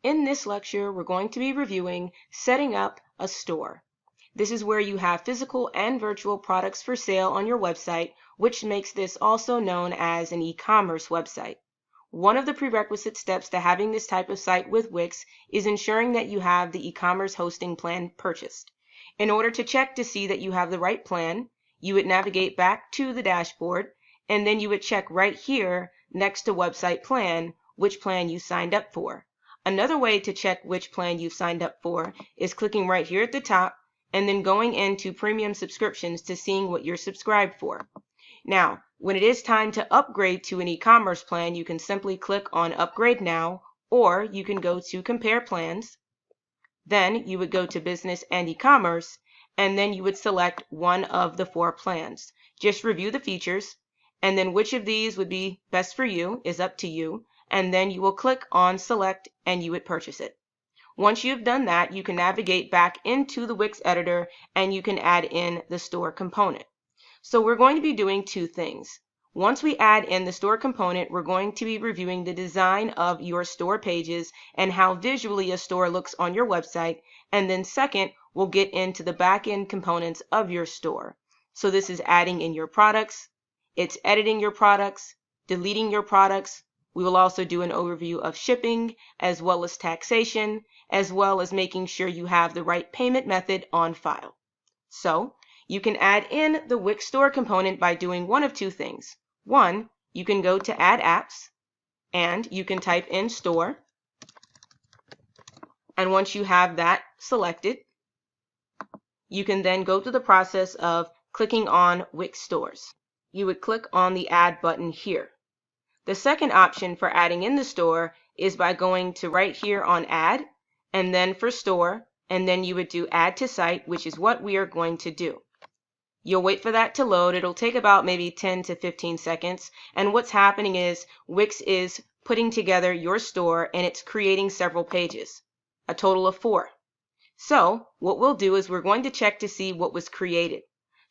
In this lecture, we're going to be reviewing setting up a store. This is where you have physical and virtual products for sale on your website, which makes this also known as an e-commerce website. One of the prerequisite steps to having this type of site with Wix is ensuring that you have the e-commerce hosting plan purchased. In order to check to see that you have the right plan, you would navigate back to the dashboard, and then you would check right here next to website plan which plan you signed up for. Another way to check which plan you've signed up for is clicking right here at the top and then going into premium subscriptions to seeing what you're subscribed for. Now, when it is time to upgrade to an e-commerce plan, you can simply click on Upgrade Now, or you can go to Compare Plans. Then you would go to Business and E-commerce, and then you would select one of the 4 plans. Just review the features, and then which of these would be best for you is up to you. And then you will click on Select and you would purchase it. Once you've done that, you can navigate back into the Wix editor and you can add in the store component. So we're going to be doing 2 things. Once we add in the store component, we're going to be reviewing the design of your store pages and how visually a store looks on your website. And then second, we'll get into the back-end components of your store. So this is adding in your products, it's editing your products, deleting your products. We will also do an overview of shipping, as well as taxation, as well as making sure you have the right payment method on file. So, you can add in the Wix store component by doing one of 2 things. One, you can go to Add Apps, and you can type in Store. And once you have that selected, you can then go through the process of clicking on Wix Stores. You would click on the Add button here. The second option for adding in the store is by going to right here on Add, and then for Store, and then you would do Add to Site, which is what we are going to do. You'll wait for that to load. It'll take about maybe 10 to 15 seconds. And what's happening is Wix is putting together your store and it's creating several pages, a total of 4. So what we'll do is we're going to check to see what was created.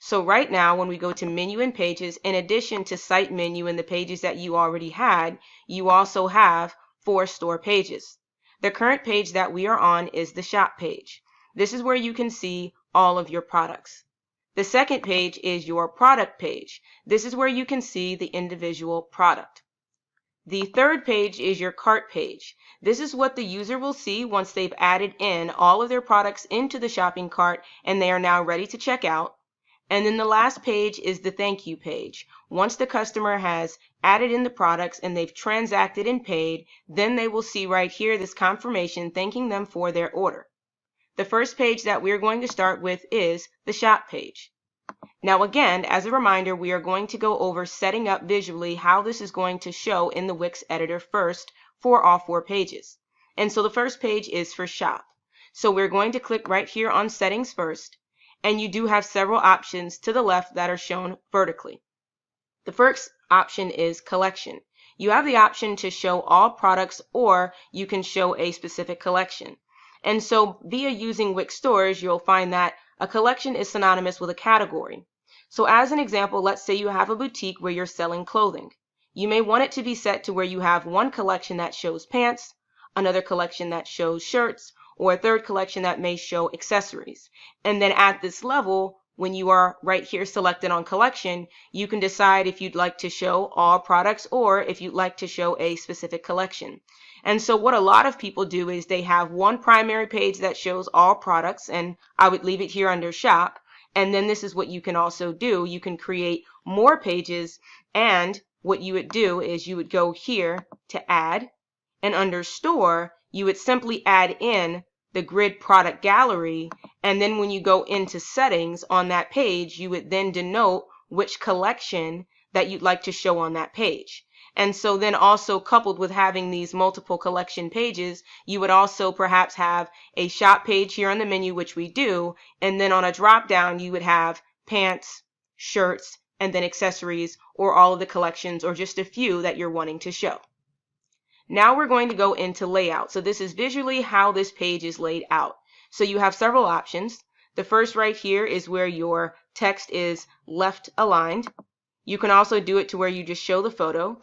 So right now, when we go to Menu and Pages, in addition to Site Menu and the pages that you already had, you also have 4 store pages. The current page that we are on is the Shop page. This is where you can see all of your products. The second page is your Product page. This is where you can see the individual product. The third page is your Cart page. This is what the user will see once they've added in all of their products into the shopping cart and they are now ready to check out. And then the last page is the thank you page. Once the customer has added in the products and they've transacted and paid, then they will see right here this confirmation thanking them for their order. The first page that we're going to start with is the shop page. Now again, as a reminder, we are going to go over setting up visually how this is going to show in the Wix editor first for all 4 pages. And so the first page is for shop. So we're going to click right here on settings first. And you do have several options to the left that are shown vertically. The first option is collection. You have the option to show all products or you can show a specific collection. And so via using Wix stores, you'll find that a collection is synonymous with a category. So as an example, let's say you have a boutique where you're selling clothing. You may want it to be set to where you have one collection that shows pants, another collection that shows shirts, or a third collection that may show accessories. And then at this level, when you are right here selected on collection, you can decide if you'd like to show all products or if you'd like to show a specific collection. And so what a lot of people do is they have one primary page that shows all products, and I would leave it here under shop. And then this is what you can also do. You can create more pages, and what you would do is you would go here to add, and under store, you would simply add in the grid product gallery, and then when you go into settings on that page, you would then denote which collection that you'd like to show on that page. And so then also coupled with having these multiple collection pages, you would also perhaps have a shop page here on the menu, which we do, and then on a drop down you would have pants, shirts, and then accessories, or all of the collections, or just a few that you're wanting to show. Now we're going to go into layout. So this is visually how this page is laid out. So you have several options. The first right here is where your text is left aligned. You can also do it to where you just show the photo.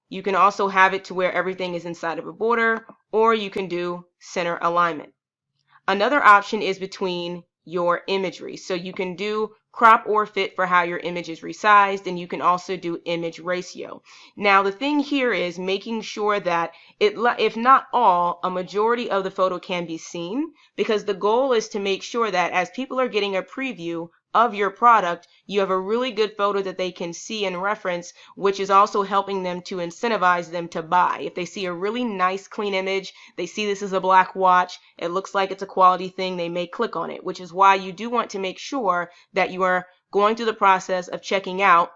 You can also have it to where everything is inside of a border, or you can do center alignment. Another option is between your imagery. So you can do crop or fit for how your image is resized, and you can also do image ratio. Now the thing here is making sure that if not all, a majority of the photo can be seen, because the goal is to make sure that as people are getting a preview of your product, you have a really good photo that they can see and reference, which is also helping them to incentivize them to buy. If they see a really nice clean image, they see this is a black watch, it looks like it's a quality thing, they may click on it, which is why you do want to make sure that you are going through the process of checking out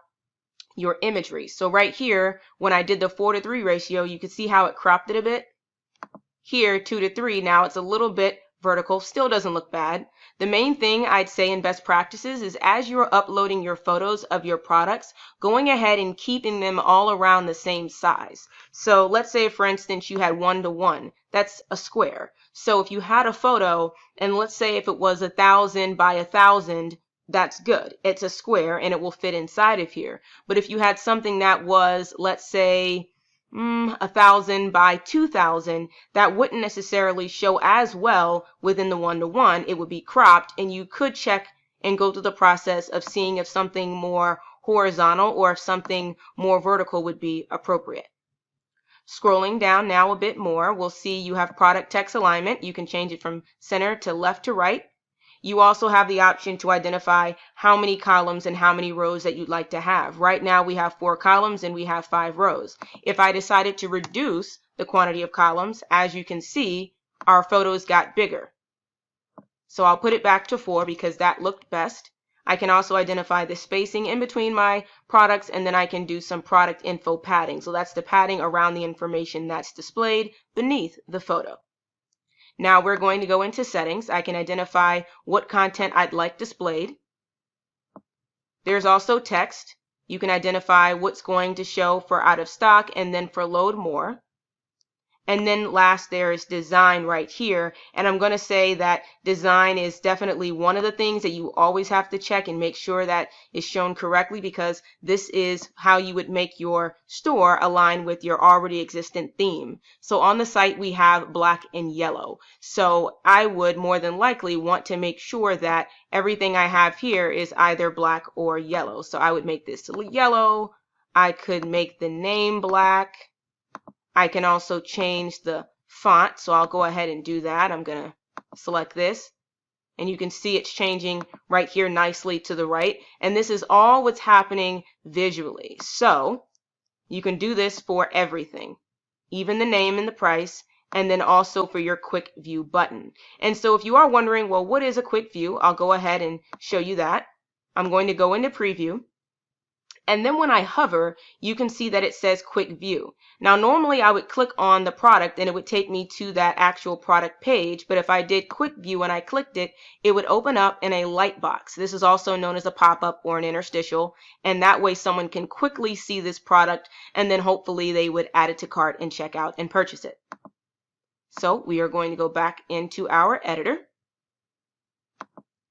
your imagery. So right here, when I did the 4:3 ratio, you can see how it cropped it a bit. Here, 2:3, now it's a little bit vertical, still doesn't look bad. The main thing I'd say in best practices is as you're uploading your photos of your products, going ahead and keeping them all around the same size. So let's say, for instance, you had 1:1. That's a square. So if you had a photo, and let's say if it was 1,000 by 1,000, that's good. It's a square and it will fit inside of here. But if you had something that was, let's say, 1,000 by 2,000, that wouldn't necessarily show as well within the 1:1. It would be cropped, and you could check and go through the process of seeing if something more horizontal or if something more vertical would be appropriate. Scrolling down now a bit more, we'll see you have product text alignment. You can change it from center to left to right. You also have the option to identify how many columns and how many rows that you'd like to have. Right now we have 4 columns and we have 5 rows. If I decided to reduce the quantity of columns, as you can see, our photos got bigger. So I'll put it back to 4 because that looked best. I can also identify the spacing in between my products, and then I can do some product info padding. So that's the padding around the information that's displayed beneath the photo. Now we're going to go into settings. I can identify what content I'd like displayed. There's also text. You can identify what's going to show for out of stock and then for load more. And then last, there is design right here. And I'm going to say that design is definitely one of the things that you always have to check and make sure that is shown correctly, because this is how you would make your store align with your already existent theme. So on the site, we have black and yellow. So I would more than likely want to make sure that everything I have here is either black or yellow. So I would make this yellow. I could make the name black. I can also change the font, so I'll go ahead and do that. I'm going to select this, and you can see it's changing right here nicely to the right. And this is all what's happening visually. So you can do this for everything, even the name and the price, and then also for your quick view button. And so if you are wondering, well, what is a quick view? I'll go ahead and show you that. I'm going to go into preview. And then when I hover, you can see that it says quick view. Now, normally I would click on the product and it would take me to that actual product page. But if I did quick view and I clicked it, it would open up in a light box. This is also known as a pop-up or an interstitial. And that way someone can quickly see this product, and then hopefully they would add it to cart and check out and purchase it. So we are going to go back into our editor.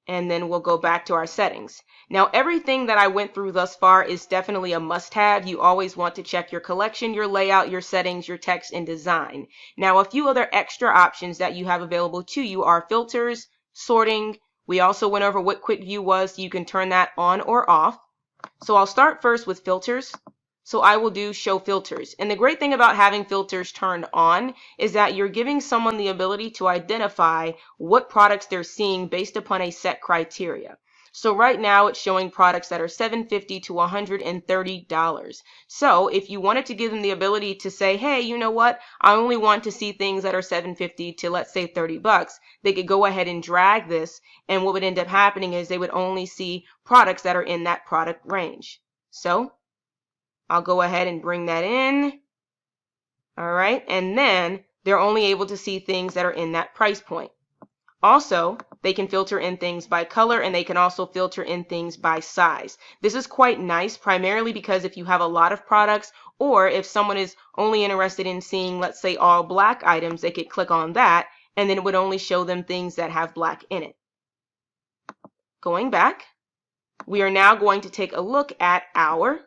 And then we'll go back to our settings. Now, everything that I went through thus far is definitely a must-have. You always want to check your collection, your layout, your settings, your text, and design. Now, a few other extra options that you have available to you are filters, sorting. We also went over what quick view was, so you can turn that on or off. So I'll start first with filters. So I will do show filters. And the great thing about having filters turned on is that you're giving someone the ability to identify what products they're seeing based upon a set criteria. So right now it's showing products that are $750 to $130. So if you wanted to give them the ability to say, hey, you know what? I only want to see things that are $750 to, let's say, $30. They could go ahead and drag this, and what would end up happening is they would only see products that are in that product range. So I'll go ahead and bring that in. All right, and then they're only able to see things that are in that price point. Also, they can filter in things by color, and they can also filter in things by size. This is quite nice, primarily because if you have a lot of products, or if someone is only interested in seeing, let's say, all black items, they could click on that, and then it would only show them things that have black in it. Going back, we are now going to take a look at our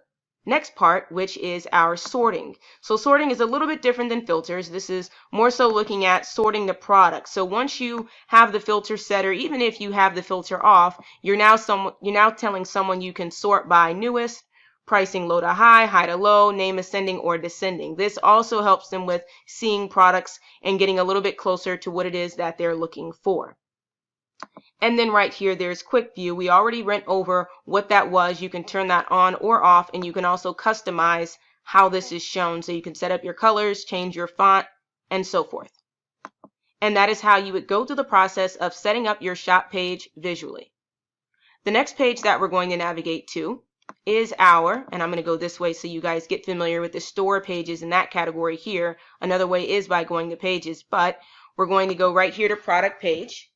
next part, which is our sorting. So sorting is a little bit different than filters. This is more so looking at sorting the product. So once you have the filter set, or even if you have the filter off, you're now telling someone you can sort by newest, pricing low to high, high to low, name ascending or descending. This also helps them with seeing products and getting a little bit closer to what it is that they're looking for. And then right here, there's quick view. We already went over what that was. You can turn that on or off, and you can also customize how this is shown. So you can set up your colors, change your font, and so forth. And that is how you would go through the process of setting up your shop page visually. The next page that we're going to navigate to is our, and I'm going to go this way so you guys get familiar with the store pages in that category here. Another way is by going to pages, but we're going to go right here to product page.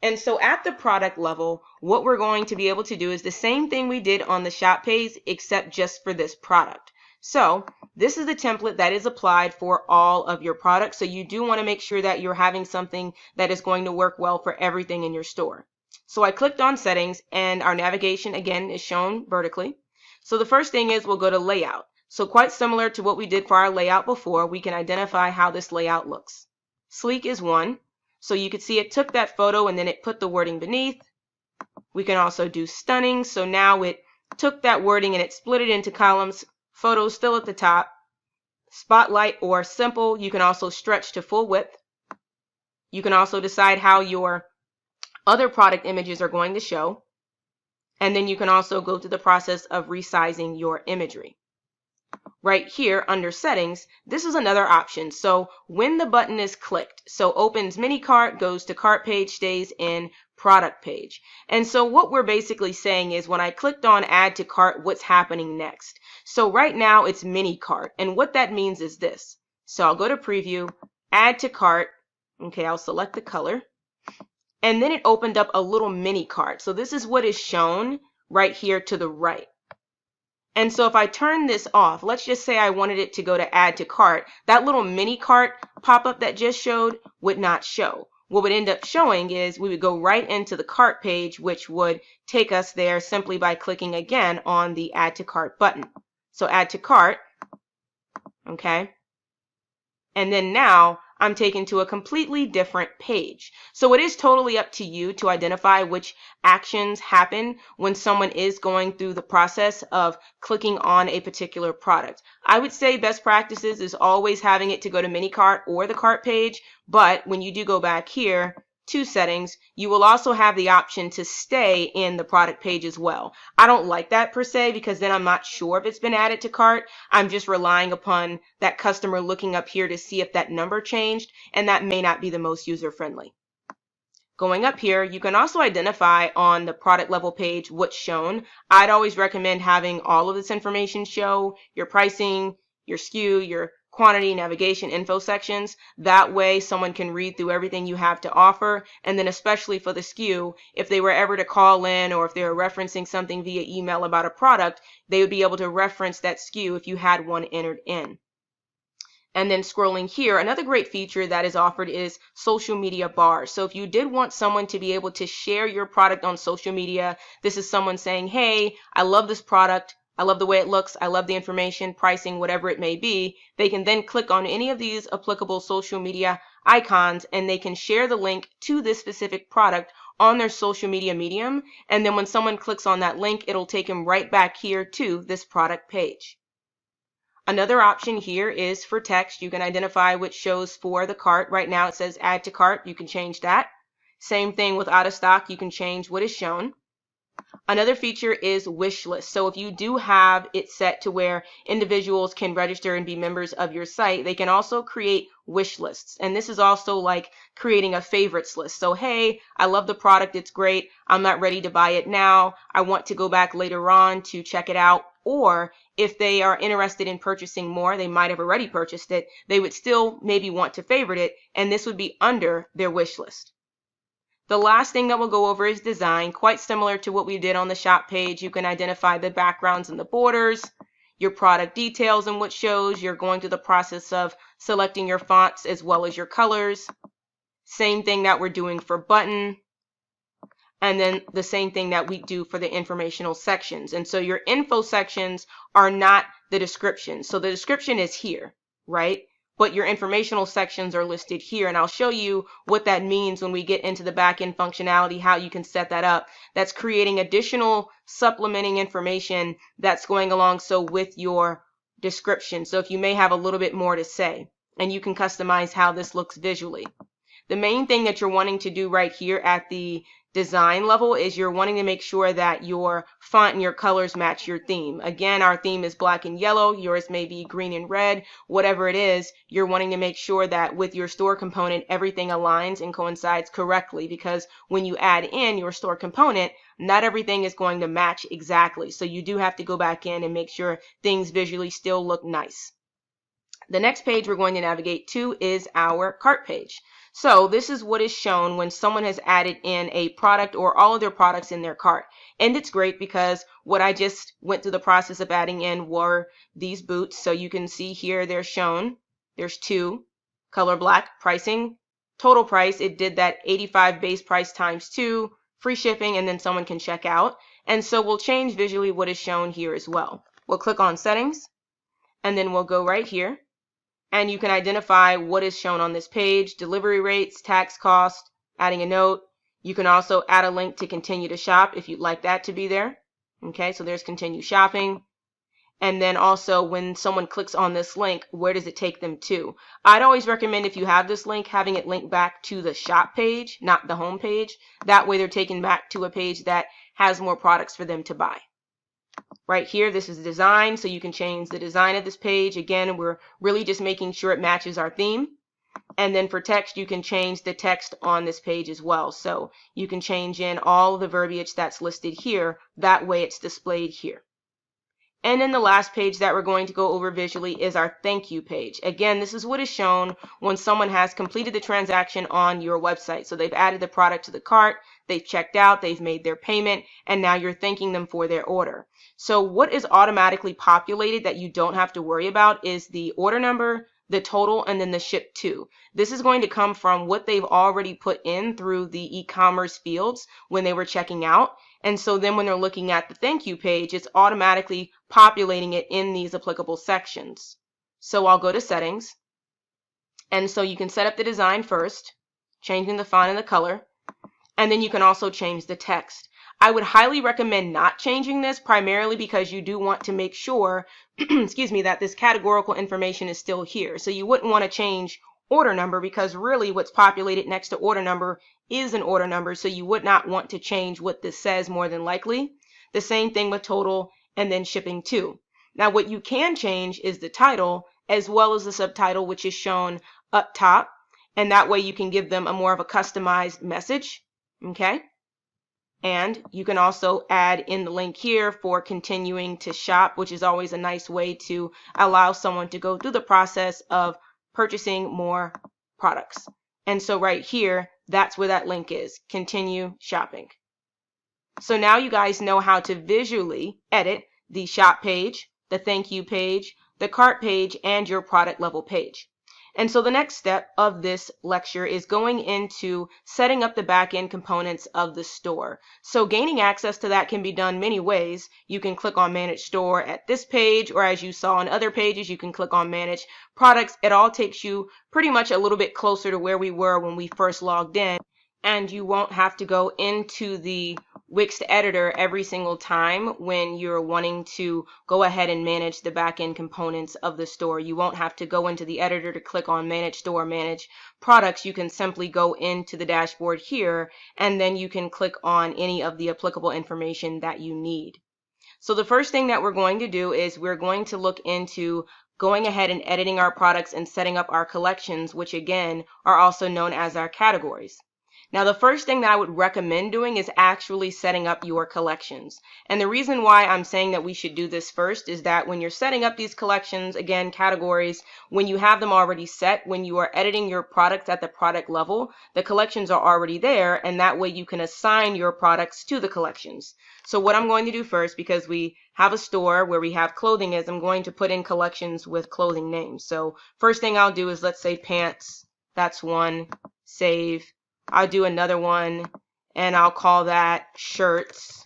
And so at the product level, what we're going to be able to do is the same thing we did on the shop page, except just for this product. So this is the template that is applied for all of your products. So you do want to make sure that you're having something that is going to work well for everything in your store. So I clicked on settings, and our navigation again is shown vertically. So the first thing is we'll go to layout. So quite similar to what we did for our layout before, we can identify how this layout looks. Sleek is one. So you could see it took that photo and then it put the wording beneath. We can also do stunning. So now it took that wording and it split it into columns. Photos still at the top. Spotlight or simple. You can also stretch to full width. You can also decide how your other product images are going to show. And then you can also go through the process of resizing your imagery. Right here under settings, this is another option. So when the button is clicked, so opens mini cart, goes to cart page, stays in product page. And so what we're basically saying is when I clicked on add to cart, what's happening next? So right now it's mini cart. And what that means is this. So I'll go to preview, add to cart. Okay, I'll select the color. And then it opened up a little mini cart. So this is what is shown right here to the right. And so if I turn this off, let's just say I wanted it to go to add to cart, that little mini cart pop-up that just showed would not show. What would end up showing is we would go right into the cart page, which would take us there simply by clicking again on the add to cart button. So add to cart, okay? And then now I'm taken to a completely different page. So it is totally up to you to identify which actions happen when someone is going through the process of clicking on a particular product. I would say best practices is always having it to go to mini cart or the cart page, but when you do go back here to settings, you will also have the option to stay in the product page as well. I don't like that per se because then I'm not sure if it's been added to cart. I'm just relying upon that customer looking up here to see if that number changed, and that may not be the most user-friendly. Going up here, you can also identify on the product level page what's shown. I'd always recommend having all of this information show, your pricing, your SKU, your quantity, navigation, info sections. That way someone can read through everything you have to offer. And then especially for the SKU, if they were ever to call in or if they were referencing something via email about a product, they would be able to reference that SKU if you had one entered in. And then scrolling here, another great feature that is offered is social media bars. So if you did want someone to be able to share your product on social media, this is someone saying, hey, I love this product. I love the way it looks. I love the information, pricing, whatever it may be. They can then click on any of these applicable social media icons and they can share the link to this specific product on their social media medium. And then when someone clicks on that link, it'll take them right back here to this product page. Another option here is for text. You can identify which shows for the cart. Right now it says add to cart. You can change that. Same thing with out of stock. You can change what is shown. Another feature is wish list. So if you do have it set to where individuals can register and be members of your site, they can also create wish lists. And this is also like creating a favorites list. So, hey, I love the product. It's great. I'm not ready to buy it now. I want to go back later on to check it out. Or if they are interested in purchasing more, they might have already purchased it. They would still maybe want to favorite it. And this would be under their wish list. The last thing that we'll go over is design. Quite similar to what we did on the shop page. You can identify the backgrounds and the borders, your product details and what shows. You're going through the process of selecting your fonts as well as your colors. Same thing that we're doing for button. and then the same thing that we do for the informational sections. And so your info sections are not the description. So the description is here, right? But your informational sections are listed here. And I'll show you what that means when we get into the back-end functionality, how you can set that up. That's creating additional supplementing information that's going along so with your description. So if you may have a little bit more to say, and you can customize how this looks visually. The main thing that you're wanting to do right here at the design level is you're wanting to make sure that your font and your colors match your theme. Again, our theme is black and yellow. Yours may be green and red. Whatever it is, you're wanting to make sure that with your store component, everything aligns and coincides correctly, because when you add in your store component, not everything is going to match exactly. So you do have to go back in and make sure things visually still look nice. The next page we're going to navigate to is our cart page. So this is what is shown when someone has added in a product or all of their products in their cart. And it's great because what I just went through the process of adding in were these boots. So you can see here they're shown. There's 2, color black, pricing, total price. It did that 85 base price times 2, free shipping, and then someone can check out. And so we'll change visually what is shown here as well. We'll click on settings, and then we'll go right here. And you can identify what is shown on this page, delivery rates, tax cost, adding a note. You can also add a link to continue to shop if you'd like that to be there. Okay, so there's continue shopping. And then also when someone clicks on this link, where does it take them to? I'd always recommend, if you have this link, having it link back to the shop page, not the home page. That way they're taken back to a page that has more products for them to buy. Right here, this is the design, so you can change the design of this page. Again, we're really just making sure it matches our theme. And then for text, you can change the text on this page as well. So you can change in all of the verbiage that's listed here. That way it's displayed here. And then the last page that we're going to go over visually is our thank you page. Again, this is what is shown when someone has completed the transaction on your website. So they've added the product to the cart, they've checked out, they've made their payment, and now you're thanking them for their order. So what is automatically populated that you don't have to worry about is the order number, the total, and then the ship to. This is going to come from what they've already put in through the e-commerce fields when they were checking out. And so then when they're looking at the thank you page, it's automatically populating it in these applicable sections. So I'll go to settings. And so you can set up the design first, changing the font and the color. And then you can also change the text. I would highly recommend not changing this, primarily because you do want to make sure, excuse me, that this categorical information is still here. So you wouldn't want to change order number, because really what's populated next to order number is an order number. So you would not want to change what this says more than likely. The same thing with total and then shipping to. Now what you can change is the title as well as the subtitle, which is shown up top. And that way you can give them a more of a customized message. Okay. And you can also add in the link here for continuing to shop, which is always a nice way to allow someone to go through the process of purchasing more products. And so right here, that's where that link is, continue shopping. So now you guys know how to visually edit the shop page, the thank you page, the cart page, and your product level page. And so the next step of this lecture is going into setting up the back-end components of the store. So gaining access to that can be done many ways. You can click on Manage Store at this page, or as you saw on other pages, you can click on Manage Products. It all takes you pretty much a little bit closer to where we were when we first logged in. And you won't have to go into the Wix editor every single time when you're wanting to go ahead and manage the back-end components of the store. You won't have to go into the editor to click on Manage Store, Manage Products. You can simply go into the dashboard here, and then you can click on any of the applicable information that you need. So the first thing that we're going to do is we're going to look into going ahead and editing our products and setting up our collections, which again are also known as our categories. Now, the first thing that I would recommend doing is actually setting up your collections. And the reason why I'm saying that we should do this first is that when you're setting up these collections, again, categories, when you have them already set, when you are editing your products at the product level, the collections are already there, and that way you can assign your products to the collections. So what I'm going to do first, because we have a store where we have clothing, is I'm going to put in collections with clothing names. So first thing I'll do is, let's say pants, that's one, save. I'll do another one, and I'll call that shirts.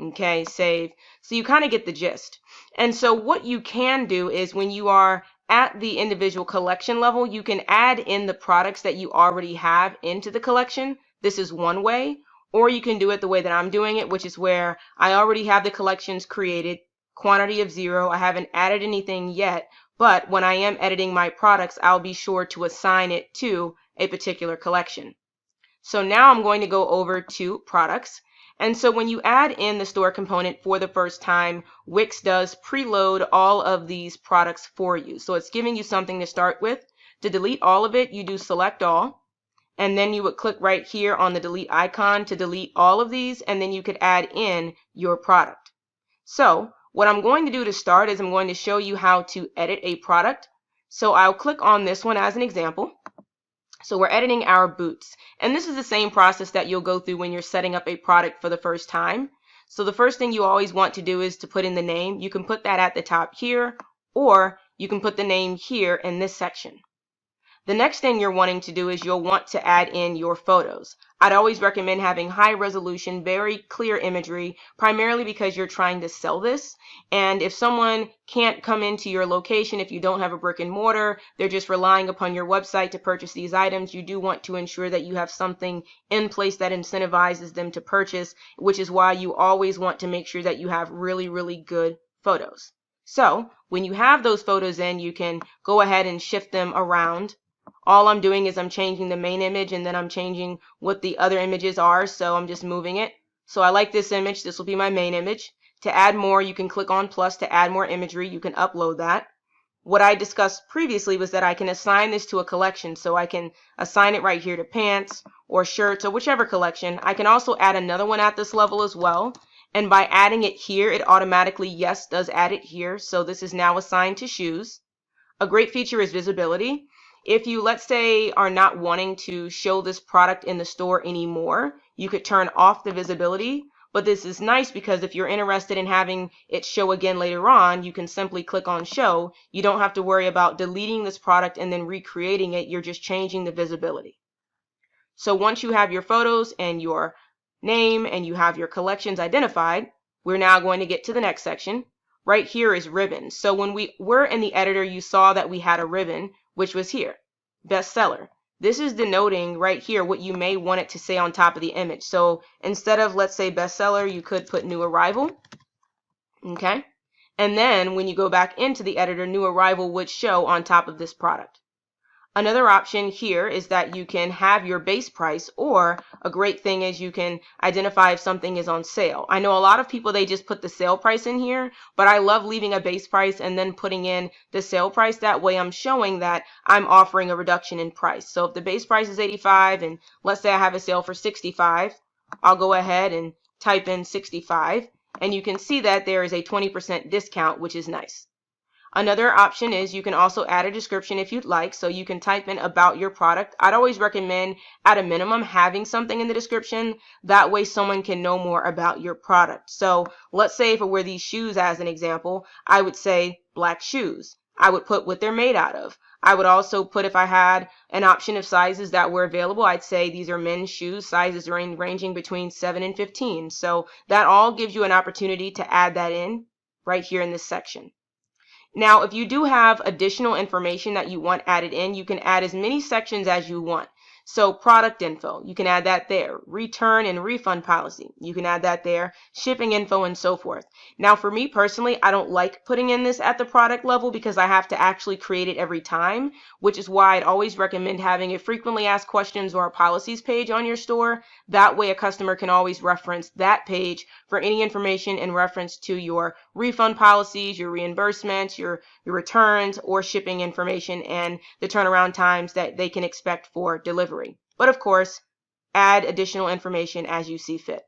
Okay, save. So you kind of get the gist. And so what you can do is when you are at the individual collection level, you can add in the products that you already have into the collection. This is one way. Or you can do it the way that I'm doing it, which is where I already have the collections created, quantity of 0. I haven't added anything yet, but when I am editing my products, I'll be sure to assign it to a particular collection. So now I'm going to go over to products. And so when you add in the store component for the first time, Wix does preload all of these products for you. So it's giving you something to start with. To delete all of it, you do select all, and then you would click right here on the delete icon to delete all of these, and then you could add in your product. So what I'm going to do to start is I'm going to show you how to edit a product. So I'll click on this one as an example. So we're editing our boots, and this is the same process that you'll go through when you're setting up a product for the first time. So the first thing you always want to do is to put in the name. You can put that at the top here, or you can put the name here in this section. The next thing you're wanting to do is you'll want to add in your photos. I'd always recommend having high resolution, very clear imagery, primarily because you're trying to sell this. And if someone can't come into your location, if you don't have a brick and mortar, they're just relying upon your website to purchase these items, you do want to ensure that you have something in place that incentivizes them to purchase, which is why you always want to make sure that you have really, really good photos. So when you have those photos in, you can go ahead and shift them around. All I'm doing is I'm changing the main image, and then I'm changing what the other images are, so I'm just moving it. So I like this image. This will be my main image. To add more, you can click on plus to add more imagery. You can upload that. What I discussed previously was that I can assign this to a collection, so I can assign it right here to pants or shirts or whichever collection. I can also add another one at this level as well, and by adding it here, it automatically, yes, does add it here. So this is now assigned to shoes. A great feature is visibility. If you, let's say, are not wanting to show this product in the store anymore, you could turn off the visibility. But this is nice because if you're interested in having it show again later on, you can simply click on show. You don't have to worry about deleting this product and then recreating it. You're just changing the visibility. So once you have your photos and your name and you have your collections identified, we're now going to get to the next section. Right here is ribbons. So when we were in the editor, you saw that we had a ribbon, which was here, bestseller. This is denoting right here what you may want it to say on top of the image. So instead of, let's say, bestseller, you could put new arrival. Okay. And then when you go back into the editor, new arrival would show on top of this product. Another option here is that you can have your base price, or a great thing is you can identify if something is on sale. I know a lot of people, they just put the sale price in here, but I love leaving a base price and then putting in the sale price. That way I'm showing that I'm offering a reduction in price. So if the base price is 85 and let's say I have a sale for 65, I'll go ahead and type in 65, and you can see that there is a 20% discount, which is nice. Another option is you can also add a description if you'd like, so you can type in about your product. I'd always recommend at a minimum having something in the description. That way someone can know more about your product. So let's say if it were these shoes as an example, I would say black shoes. I would put what they're made out of. I would also put, if I had an option of sizes that were available, I'd say these are men's shoes, sizes ranging between 7 and 15. So that all gives you an opportunity to add that in right here in this section. Now, if you do have additional information that you want added in, you can add as many sections as you want. So product info, you can add that there. Return and refund policy, you can add that there. Shipping info and so forth. Now, for me personally, I don't like putting in this at the product level because I have to actually create it every time, which is why I'd always recommend having a frequently asked questions or a policies page on your store. That way a customer can always reference that page for any information in reference to your refund policies, your reimbursements, your returns, or shipping information and the turnaround times that they can expect for delivery. But of course, add additional information as you see fit.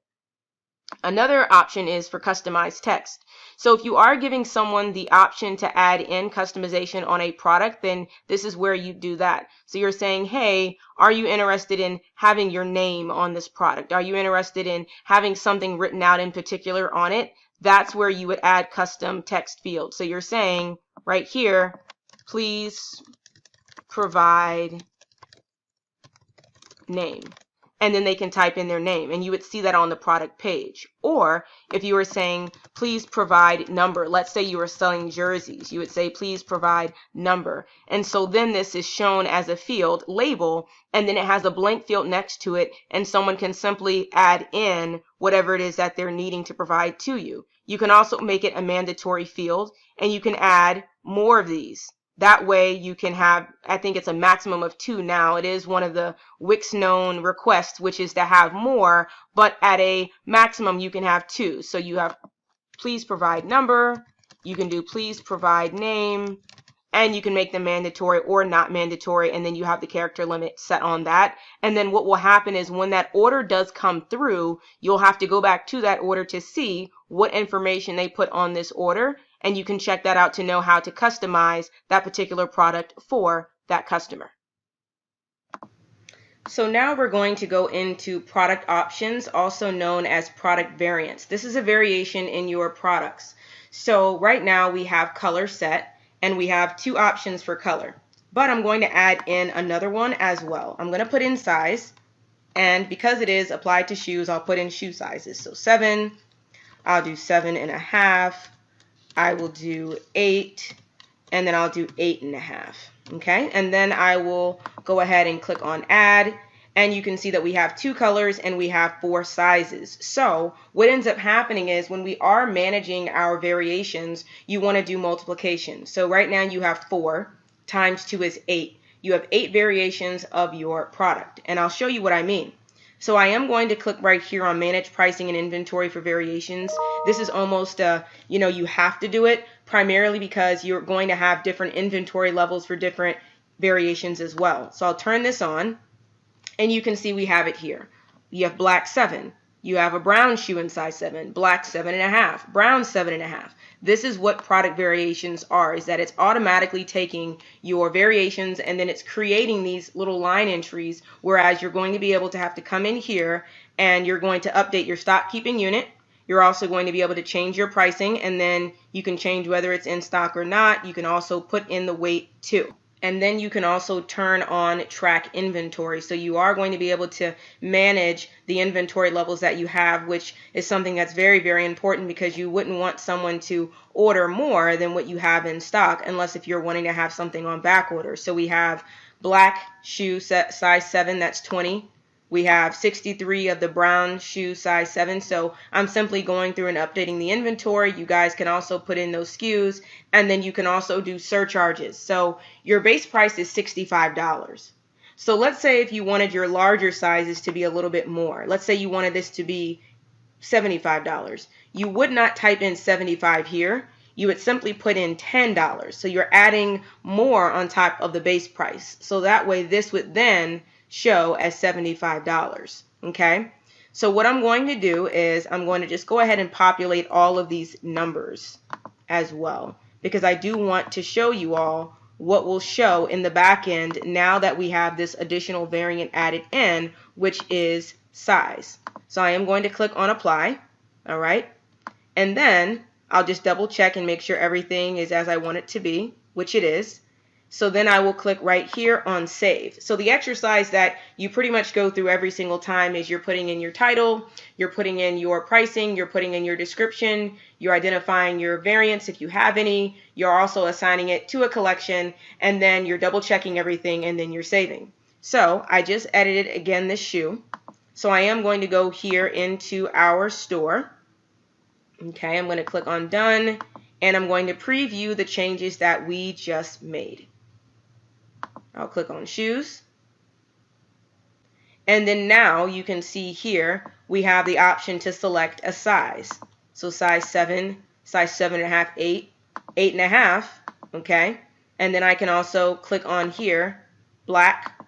Another option is for customized text. So if you are giving someone the option to add in customization on a product, then this is where you do that. So you're saying, hey, are you interested in having your name on this product? Are you interested in having something written out in particular on it? That's where you would add custom text fields. So you're saying right here, please provide name. and then they can type in their name, and you would see that on the product page. Or if you were saying, please provide number, let's say you were selling jerseys, you would say, please provide number. And so then this is shown as a field label, and then it has a blank field next to it, and someone can simply add in whatever it is that they're needing to provide to you. You can also make it a mandatory field, and you can add more of these. That way you can have, I think it's a maximum of 2 now. It is one of the Wix known requests, which is to have more, but at a maximum you can have 2. So you have please provide number, you can do please provide name, and you can make them mandatory or not mandatory, and then you have the character limit set on that. And then what will happen is when that order does come through, you'll have to go back to that order to see what information they put on this order, and you can check that out to know how to customize that particular product for that customer. So now we're going to go into product options, also known as product variants. This is a variation in your products. So right now we have color set, and we have 2 options for color, but I'm going to add in another one as well. I'm going to put in size, and because it is applied to shoes, I'll put in shoe sizes. So 7, I'll do 7.5, I will do 8, and then I'll do 8.5. Okay, and then I will go ahead and click on add, and you can see that we have 2 colors and we have 4 sizes. So what ends up happening is when we are managing our variations, you want to do multiplication. So right now you have 4 times 2 is 8. You have 8 variations of your product, and I'll show you what I mean. So I am going to click right here on manage pricing and inventory for variations. This is almost you have to do it primarily because you're going to have different inventory levels for different variations as well. So I'll turn this on, and you can see we have it here. You have black 7. You have a brown shoe in size 7, black 7.5, brown 7.5. This is what product variations are, is that it's automatically taking your variations and then it's creating these little line entries, whereas you're going to be able to have to come in here and you're going to update your stock keeping unit. You're also going to be able to change your pricing, and then you can change whether it's in stock or not. You can also put in the weight too. And then you can also turn on track inventory. So you are going to be able to manage the inventory levels that you have, which is something that's very, very important because you wouldn't want someone to order more than what you have in stock unless if you're wanting to have something on back order. So we have black shoe size 7, that's 20. We have 63 of the brown shoe size 7. So I'm simply going through and updating the inventory. You guys can also put in those SKUs, and then you can also do surcharges. So your base price is $65. So let's say if you wanted your larger sizes to be a little bit more. Let's say you wanted this to be $75. You would not type in 75 here. You would simply put in $10. So you're adding more on top of the base price. So that way this would then show as $75. Okay, so what I'm going to do is I'm going to just go ahead and populate all of these numbers as well, because I do want to show you all what will show in the back end now that we have this additional variant added in, which is size. So I am going to click on apply. All right, and then I'll just double check and make sure everything is as I want it to be, which it is. So then I will click right here on save. So the exercise that you pretty much go through every single time is you're putting in your title, you're putting in your pricing, you're putting in your description, you're identifying your variants if you have any, you're also assigning it to a collection, and then you're double checking everything, and then you're saving. So I just edited again this shoe. So I am going to go here into our store. Okay, I'm going to click on done, and I'm going to preview the changes that we just made. I'll click on shoes, and then now you can see here we have the option to select a size. So size 7, size 7.5, 8, 8.5, okay, and then I can also click on here black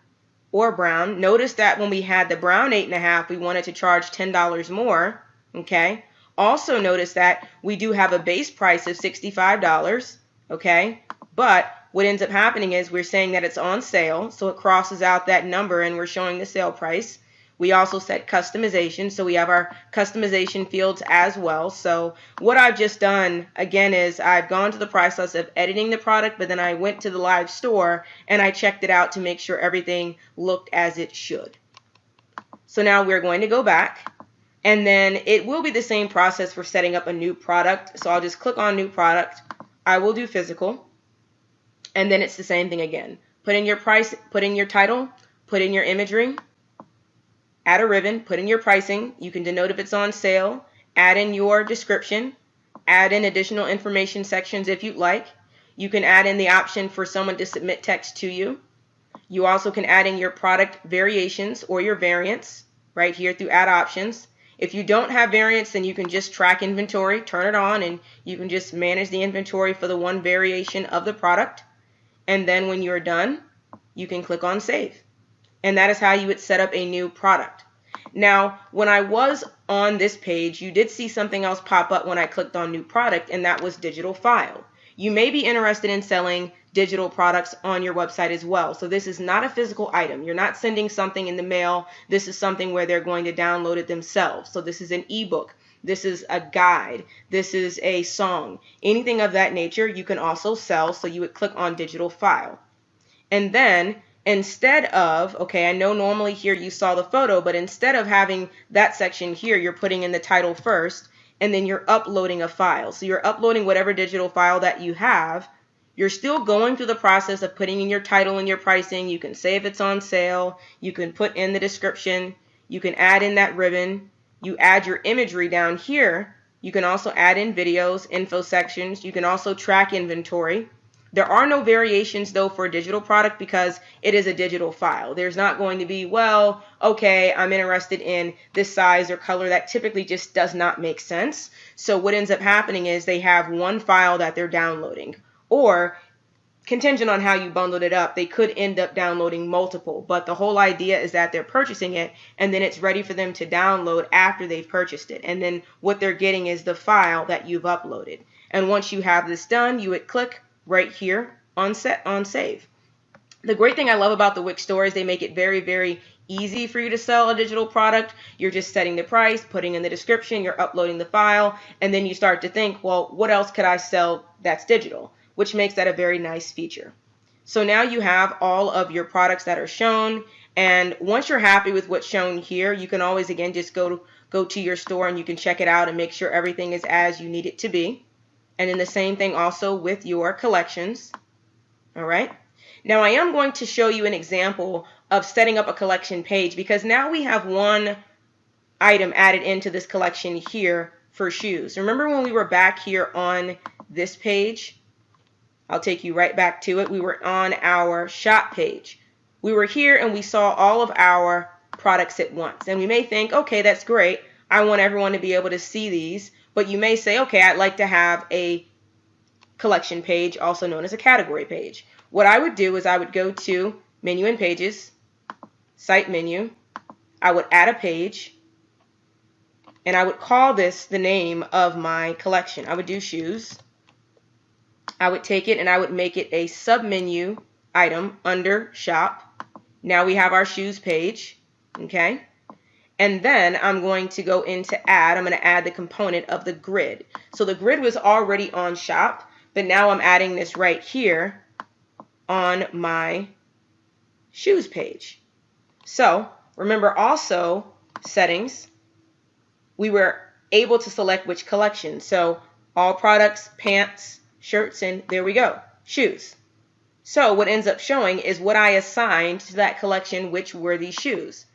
or brown. Notice that when we had the brown 8.5, we wanted to charge $10 more. Okay, also notice that we do have a base price of $65. Okay, but what ends up happening is we're saying that it's on sale, so it crosses out that number and we're showing the sale price. We also set customization, so we have our customization fields as well. So what I've just done again is I've gone to the process of editing the product, but then I went to the live store and I checked it out to make sure everything looked as it should. So now we're going to go back, and then it will be the same process for setting up a new product. So I'll just click on new product. I will do physical, and then it's the same thing again. Put in your price, put in your title, put in your imagery, add a ribbon, put in your pricing. You can denote if it's on sale, add in your description, add in additional information sections if you'd like. You can add in the option for someone to submit text to you. You also can add in your product variations or your variants right here through add options. If you don't have variants, then you can just track inventory, turn it on, and you can just manage the inventory for the one variation of the product. And then when you're done, you can click on save. And that is how you would set up a new product. Now, when I was on this page, you did see something else pop up when I clicked on new product, and that was digital file. You may be interested in selling digital products on your website as well. So this is not a physical item. You're not sending something in the mail. This is something where they're going to download it themselves. So this is an ebook. This is a guide. This is a song. Anything of that nature you can also sell. So you would click on digital file. And then instead of, okay, I know normally here you saw the photo, but instead of having that section here, you're putting in the title first, and then you're uploading a file. So you're uploading whatever digital file that you have. You're still going through the process of putting in your title and your pricing. You can say if it's on sale. You can put in the description. You can add in that ribbon. You add your imagery down here. You can also add in videos, info sections. You can also track inventory. There are no variations though for a digital product because it is a digital file. There's not going to be, well, okay, I'm interested in this size or color. That typically just does not make sense. So what ends up happening is they have one file that they're downloading, or contingent on how you bundled it up, they could end up downloading multiple. But the whole idea is that they're purchasing it and then it's ready for them to download after they've purchased it. And then what they're getting is the file that you've uploaded. And once you have this done, you would click right here on save. The great thing I love about the Wix store is they make it very, very easy for you to sell a digital product. You're just setting the price, putting in the description, you're uploading the file, and then you start to think, well, what else could I sell that's digital? Which makes that a very nice feature. So now you have all of your products that are shown, and once you're happy with what's shown here, you can always again just go to your store and you can check it out and make sure everything is as you need it to be. And then the same thing also with your collections. All right. Now I am going to show you an example of setting up a collection page because now we have one item added into this collection here for shoes. Remember when we were back here on this page? I'll take you right back to it. We were on our shop page. We were here and we saw all of our products at once. And we may think, okay, that's great. I want everyone to be able to see these. But you may say, okay, I'd like to have a collection page, also known as a category page. What I would do is I would go to Menu and Pages, Site Menu. I would add a page, and I would call this the name of my collection. I would do shoes. I would take it and I would make it a sub-menu item under Shop. Now we have our shoes page, okay? And then I'm going to go into add. I'm going to add the component of the grid. So the grid was already on shop, but now I'm adding this right here on my shoes page. So remember also settings, we were able to select which collection. So all products, pants, shirts, and there we go, shoes. So what ends up showing is what I assigned to that collection, which were these shoes.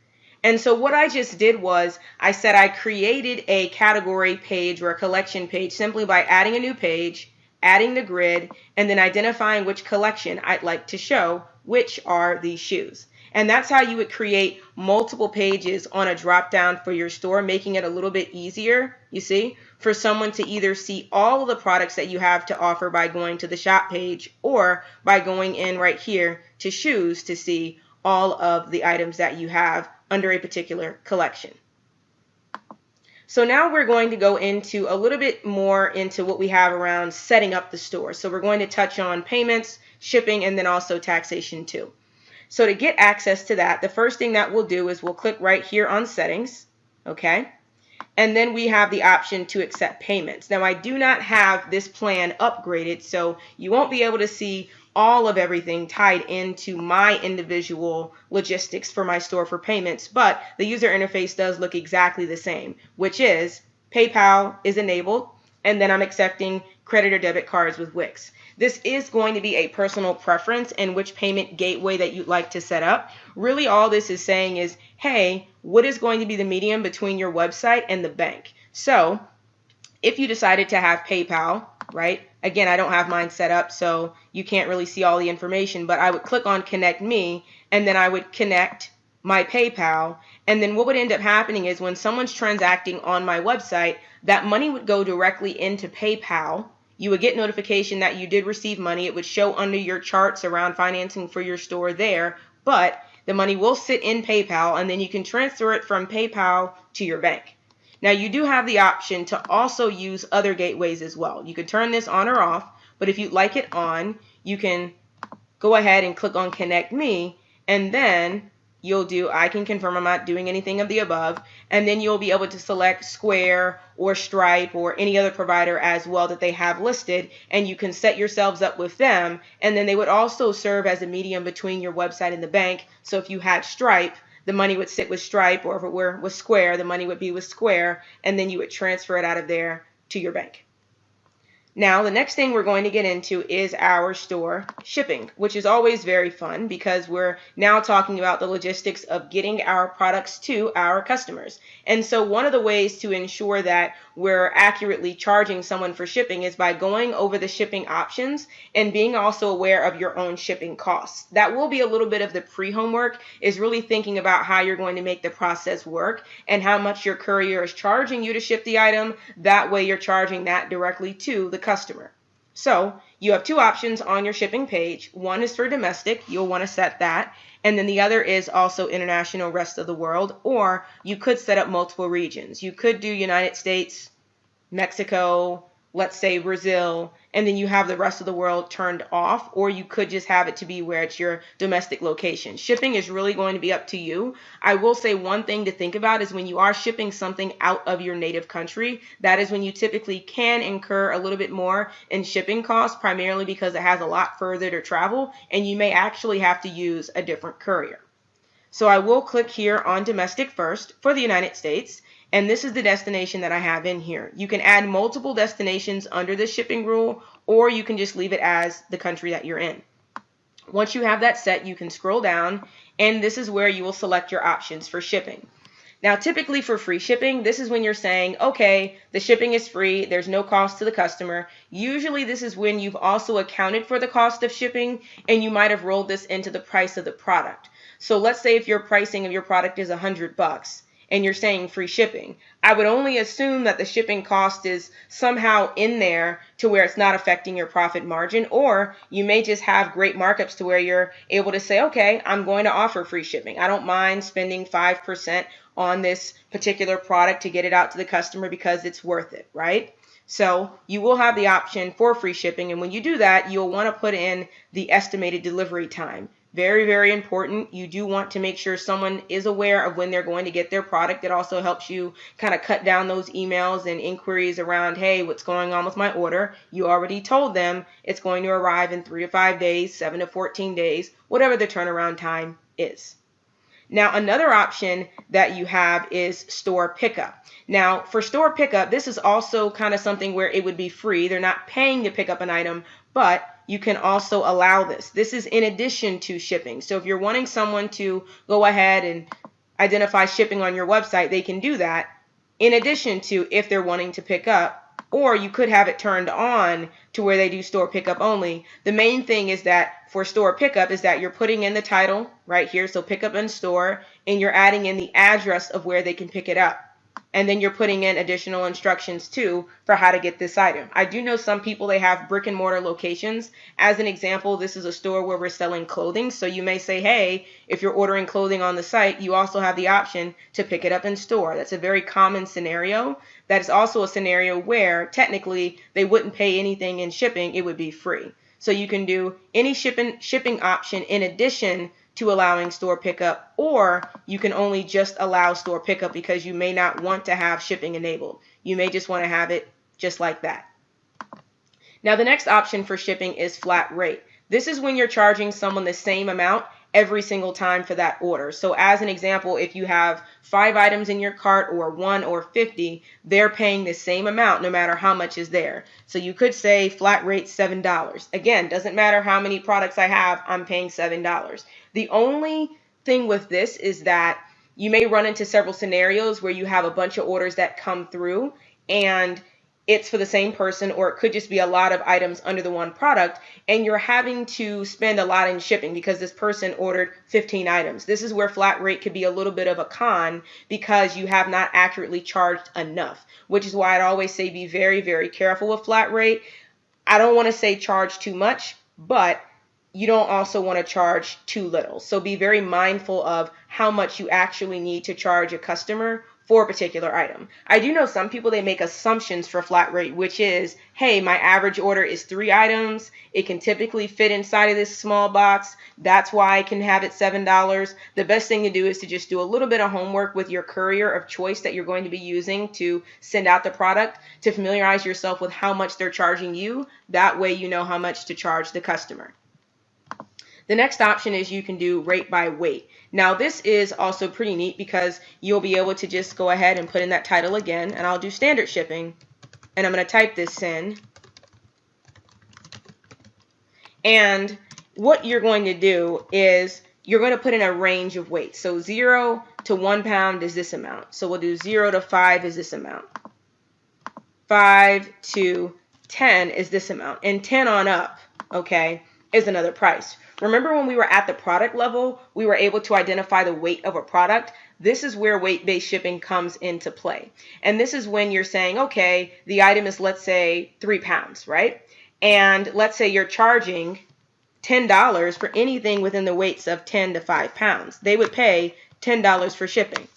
And so what I just did was I said I created a category page or a collection page simply by adding a new page, adding the grid, and then identifying which collection I'd like to show, which are these shoes. And that's how you would create multiple pages on a drop down for your store, making it a little bit easier, you see, for someone to either see all of the products that you have to offer by going to the shop page or by going in right here to shoes to see all of the items that you have under a particular collection. So now we're going to go into a little bit more into what we have around setting up the store. So we're going to touch on payments, shipping, and then also taxation too. So to get access to that, the first thing that we'll do is we'll click right here on settings, okay? And then we have the option to accept payments. Now I do not have this plan upgraded, so you won't be able to see all of everything tied into my individual logistics for my store for payments, but the user interface does look exactly the same, which is PayPal is enabled, and then I'm accepting credit or debit cards with Wix. This is going to be a personal preference in which payment gateway that you'd like to set up. Really all this is saying is, hey, what is going to be the medium between your website and the bank? So if you decided to have PayPal, right? Again, I don't have mine set up, so you can't really see all the information, but I would click on Connect Me, and then I would connect my PayPal, and then what would end up happening is when someone's transacting on my website, that money would go directly into PayPal. You would get notification that you did receive money. It would show under your charts around financing for your store there, but the money will sit in PayPal, and then you can transfer it from PayPal to your bank. Now you do have the option to also use other gateways as well. You can turn this on or off, but if you'd like it on, you can go ahead and click on Connect Me, and then you'll do I can confirm I'm not doing anything of the above, and then you'll be able to select Square or Stripe or any other provider as well that they have listed, and you can set yourselves up with them, and then they would also serve as a medium between your website and the bank. So if you had Stripe, the money would sit with Stripe, or if it were with Square, the money would be with Square, and then you would transfer it out of there to your bank. Now, the next thing we're going to get into is our store shipping, which is always very fun because we're now talking about the logistics of getting our products to our customers. And so one of the ways to ensure that we're accurately charging someone for shipping is by going over the shipping options and being also aware of your own shipping costs. That will be a little bit of the pre-homework, is really thinking about how you're going to make the process work and how much your courier is charging you to ship the item. That way you're charging that directly to the customer. So you have two options on your shipping page. One is for domestic, you'll want to set that, and then the other is also international, rest of the world, or you could set up multiple regions. You could do United States, Mexico, let's say Brazil, and then you have the rest of the world turned off, or you could just have it to be where it's your domestic location. Shipping is really going to be up to you. I will say one thing to think about is when you are shipping something out of your native country, that is when you typically can incur a little bit more in shipping costs, primarily because it has a lot further to travel, and you may actually have to use a different courier. So I will click here on domestic first for the United States. And this is the destination that I have in here. You can add multiple destinations under the shipping rule, or you can just leave it as the country that you're in. Once you have that set, you can scroll down, and this is where you will select your options for shipping. Now, typically for free shipping, this is when you're saying, okay, the shipping is free, there's no cost to the customer. Usually this is when you've also accounted for the cost of shipping, and you might have rolled this into the price of the product. So let's say if your pricing of your product is $100, and you're saying free shipping, I would only assume that the shipping cost is somehow in there to where it's not affecting your profit margin, or you may just have great markups to where you're able to say, okay, I'm going to offer free shipping. I don't mind spending 5% on this particular product to get it out to the customer because it's worth it, right? So you will have the option for free shipping, and when you do that, you'll want to put in the estimated delivery time. Very, very important. You do want to make sure someone is aware of when they're going to get their product. It also helps you kind of cut down those emails and inquiries around, hey, what's going on with my order? You already told them it's going to arrive in 3 to 5 days, 7 to 14 days, whatever the turnaround time is. Now, another option that you have is store pickup. Now, for store pickup, this is also kind of something where it would be free. They're not paying to pick up an item, but you can also allow this. This is in addition to shipping. So if you're wanting someone to go ahead and identify shipping on your website, they can do that in addition to if they're wanting to pick up. Or you could have it turned on to where they do store pickup only. The main thing is that for store pickup is that you're putting in the title right here, so pick up in store, and you're adding in the address of where they can pick it up. And then you're putting in additional instructions too for how to get this item. I do know some people, they have brick and mortar locations. As an example, this is a store where we're selling clothing. So you may say, hey, if you're ordering clothing on the site, you also have the option to pick it up in store. That's a very common scenario. That is also a scenario where technically they wouldn't pay anything in shipping. It would be free. So you can do any shipping option in addition to allowing store pickup, or you can only just allow store pickup because you may not want to have shipping enabled. You may just want to have it just like that. Now, the next option for shipping is flat rate. This is when you're charging someone the same amount every single time for that order. So as an example, if you have 5 items in your cart or 1 or 50, they're paying the same amount no matter how much is there. So you could say flat rate $7. Again, doesn't matter how many products I have, I'm paying $7. The only thing with this is that you may run into several scenarios where you have a bunch of orders that come through and it's for the same person, or it could just be a lot of items under the one product, and you're having to spend a lot in shipping because this person ordered 15 items. This is where flat rate could be a little bit of a con because you have not accurately charged enough, which is why I'd always say be very, very careful with flat rate. I don't want to say charge too much, but you don't also want to charge too little. So be very mindful of how much you actually need to charge a customer for a particular item. I do know some people, they make assumptions for flat rate, which is, hey, my average order is 3 items. It can typically fit inside of this small box. That's why I can have it $7. The best thing to do is to just do a little bit of homework with your courier of choice that you're going to be using to send out the product, to familiarize yourself with how much they're charging you. That way you know how much to charge the customer. The next option is you can do rate by weight. Now this is also pretty neat because you'll be able to just go ahead and put in that title again, and I'll do standard shipping, and I'm going to type this in. And what you're going to do is you're going to put in a range of weights. So 0 to 1 pound is this amount. So we'll do 0 to 5 is this amount. 5 to 10 is this amount. And 10 on up, okay, is another price. Remember when we were at the product level, we were able to identify the weight of a product. This is where weight-based shipping comes into play. And this is when you're saying, okay, the item is, let's say, 3 pounds, right? And let's say you're charging $10 for anything within the weights of 10 to 5 pounds. They would pay $10 for shipping.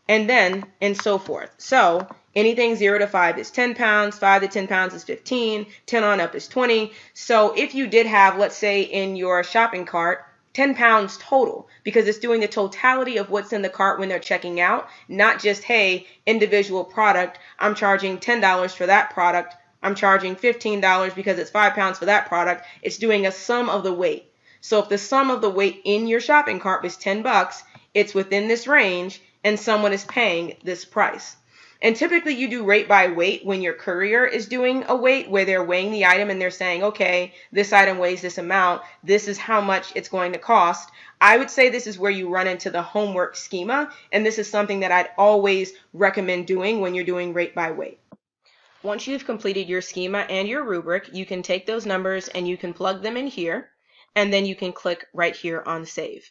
And then, and so forth. So anything 0 to 5 is 10 pounds, 5 to 10 pounds is 15, 10 on up is 20. So if you did have, let's say in your shopping cart, 10 pounds total, because it's doing the totality of what's in the cart when they're checking out, not just, hey, individual product, I'm charging $10 for that product, I'm charging $15 because it's 5 pounds for that product. It's doing a sum of the weight. So if the sum of the weight in your shopping cart was 10 bucks, it's within this range, and someone is paying this price. And typically you do rate by weight when your courier is doing a weight where they're weighing the item and they're saying, okay, this item weighs this amount. This is how much it's going to cost. I would say this is where you run into the homework schema. And this is something that I'd always recommend doing when you're doing rate by weight. Once you've completed your schema and your rubric, you can take those numbers and you can plug them in here. And then you can click right here on save.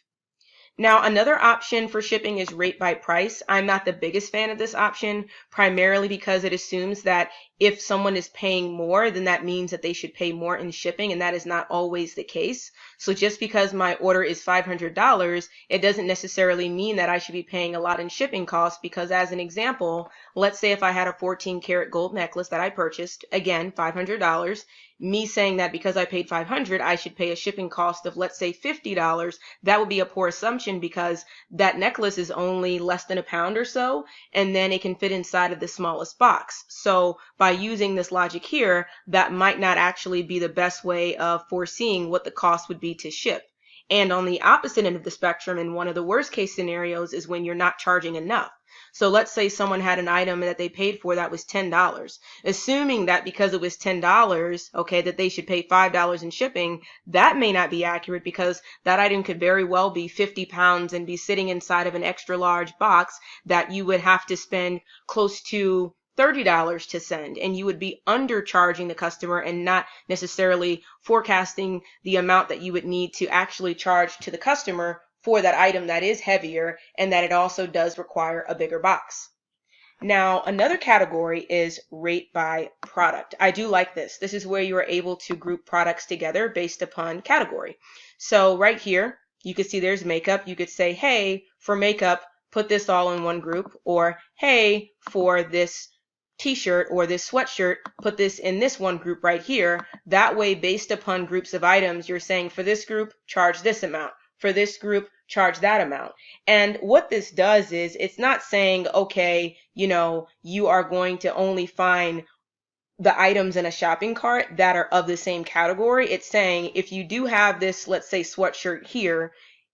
Now, another option for shipping is rate by price. I'm not the biggest fan of this option, primarily because it assumes that if someone is paying more, then that means that they should pay more in shipping, and that is not always the case. So just because my order is $500, it doesn't necessarily mean that I should be paying a lot in shipping costs, because as an example, let's say if I had a 14-karat gold necklace that I purchased, again, $500, me saying that because I paid $500, I should pay a shipping cost of, let's say, $50, that would be a poor assumption because that necklace is only less than a pound or so, and then it can fit inside of the smallest box. So by using this logic here, that might not actually be the best way of foreseeing what the cost would be to ship. And on the opposite end of the spectrum, in one of the worst case scenarios, is when you're not charging enough. So let's say someone had an item that they paid for that was $10. Assuming that because it was $10, okay, that they should pay $5 in shipping, that may not be accurate because that item could very well be 50 pounds and be sitting inside of an extra large box that you would have to spend close to $30 to send, and you would be undercharging the customer and not necessarily forecasting the amount that you would need to actually charge to the customer for that item that is heavier and that it also does require a bigger box. Now, another category is rate by product. I do like this. This is where you are able to group products together based upon category. So right here, you can see there's makeup. You could say, hey, for makeup, put this all in one group, or hey, for this t-shirt or this sweatshirt, put this in this one group right here. That way, based upon groups of items, you're saying for this group, charge this amount. For this group, charge that amount. And what this does is it's not saying, okay, you know, you are going to only find the items in a shopping cart that are of the same category. It's saying if you do have this, let's say, sweatshirt here,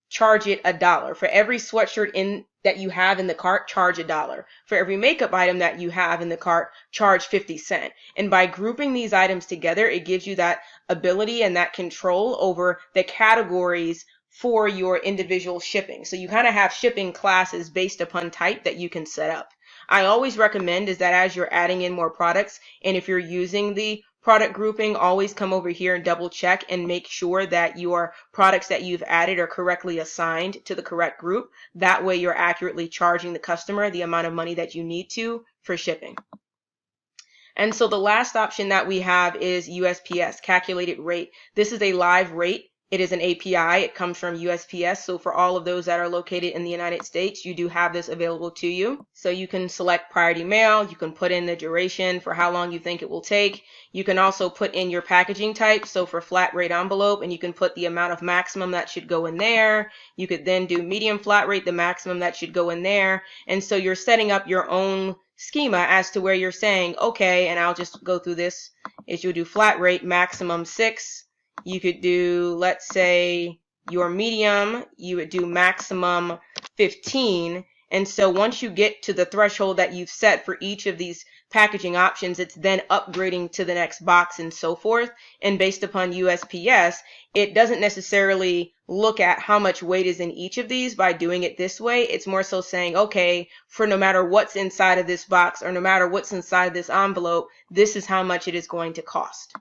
charge it $1. For every sweatshirt that you have in the cart, charge $1. For every makeup item that you have in the cart, charge 50 cents. And by grouping these items together, it gives you that ability and that control over the categories for your individual shipping. So you kind of have shipping classes based upon type that you can set up. I always recommend is that as you're adding in more products, and if you're using the product grouping, always come over here and double check and make sure that your products that you've added are correctly assigned to the correct group. That way you're accurately charging the customer the amount of money that you need to for shipping. And so the last option that we have is USPS, calculated rate. This is a live rate. It is an API. It comes from USPS. So for all of those that are located in the United States, you do have this available to you. So you can select priority mail. You can put in the duration for how long you think it will take. You can also put in your packaging type. So for flat rate envelope, and you can put the amount of maximum that should go in there. You could then do medium flat rate, the maximum that should go in there. And so you're setting up your own schema as to where you're saying, okay, and I'll just go through this, is you'll do flat rate maximum 6. You could do, let's say, your medium, you would do maximum 15. And so once you get to the threshold that you've set for each of these packaging options, it's then upgrading to the next box and so forth. And based upon USPS, it doesn't necessarily look at how much weight is in each of these by doing it this way. It's more so saying, okay, for no matter what's inside of this box or no matter what's inside this envelope, this is how much it is going to cost.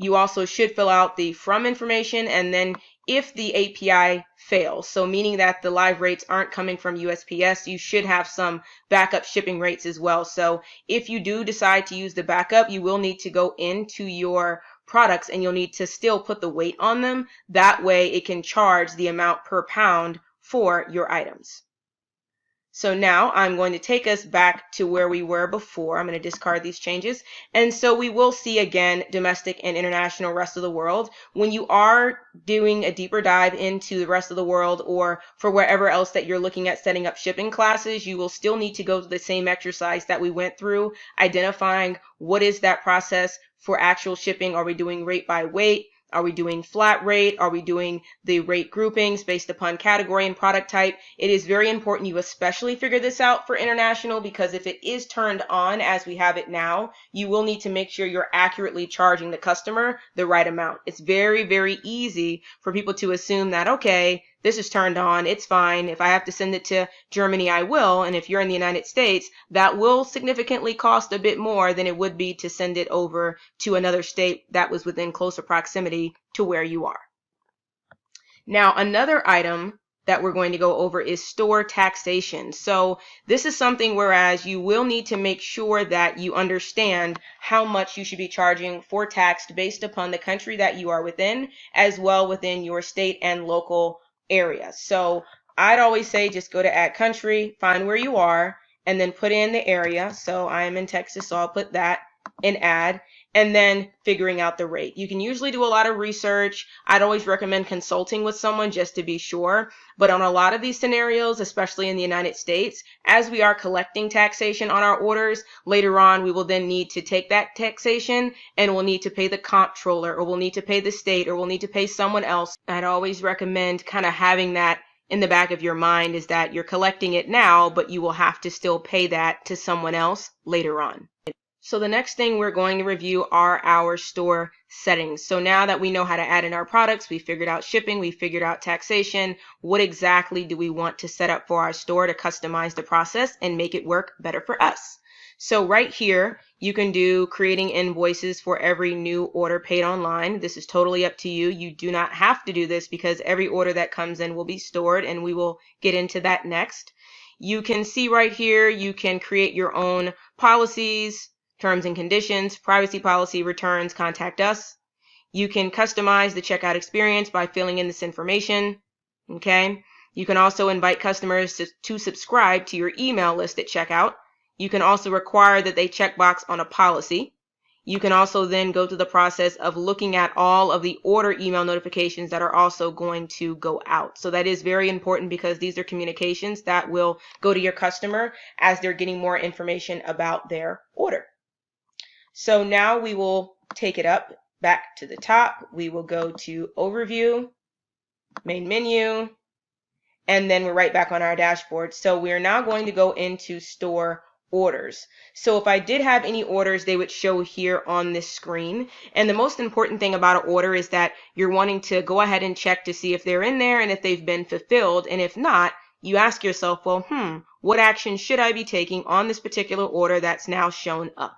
You also should fill out the from information, and then if the API fails, so meaning that the live rates aren't coming from USPS, you should have some backup shipping rates as well. So if you do decide to use the backup, you will need to go into your products and you'll need to still put the weight on them. That way it can charge the amount per pound for your items. So now I'm going to take us back to where we were before. I'm going to discard these changes. And so we will see again domestic and international, rest of the world. When you are doing a deeper dive into the rest of the world, or for wherever else that you're looking at setting up shipping classes, you will still need to go through the same exercise that we went through, identifying what is that process for actual shipping. Are we doing rate by weight? Are we doing flat rate? Are we doing the rate groupings based upon category and product type? It is very important you especially figure this out for international, because if it is turned on as we have it now, you will need to make sure you're accurately charging the customer the right amount. It's very, very easy for people to assume that, okay, this is turned on, it's fine. If I have to send it to Germany, I will. And if you're in the United States, that will significantly cost a bit more than it would be to send it over to another state that was within closer proximity to where you are. Now, another item that we're going to go over is store taxation. So this is something whereas you will need to make sure that you understand how much you should be charging for tax based upon the country that you are within, as well within your state and local area. So I'd always say just go to add country, find where you are, and then put in the area. So I'm in Texas, so I'll put that in add, and then figuring out the rate. You can usually do a lot of research. I'd always recommend consulting with someone just to be sure. But on a lot of these scenarios, especially in the United States, as we are collecting taxation on our orders, later on we will then need to take that taxation and we'll need to pay the comptroller, or we'll need to pay the state, or we'll need to pay someone else. I'd always recommend kind of having that in the back of your mind, is that you're collecting it now, but you will have to still pay that to someone else later on. So the next thing we're going to review are our store settings. So now that we know how to add in our products, we figured out shipping, we figured out taxation, what exactly do we want to set up for our store to customize the process and make it work better for us? So right here, you can do creating invoices for every new order paid online. This is totally up to you. You do not have to do this because every order that comes in will be stored, and we will get into that next. You can see right here, you can create your own policies, terms and conditions, privacy policy, returns, contact us. You can customize the checkout experience by filling in this information. Okay. You can also invite customers to subscribe to your email list at checkout. You can also require that they checkbox on a policy. You can also then go through the process of looking at all of the order email notifications that are also going to go out. So that is very important because these are communications that will go to your customer as they're getting more information about their order. So now we will take it up back to the top. We will go to Overview, Main Menu, and then we're right back on our dashboard. So we're now going to go into Store Orders. So if I did have any orders, they would show here on this screen. And the most important thing about an order is that you're wanting to go ahead and check to see if they're in there and if they've been fulfilled. And if not, you ask yourself, well, what action should I be taking on this particular order that's now shown up?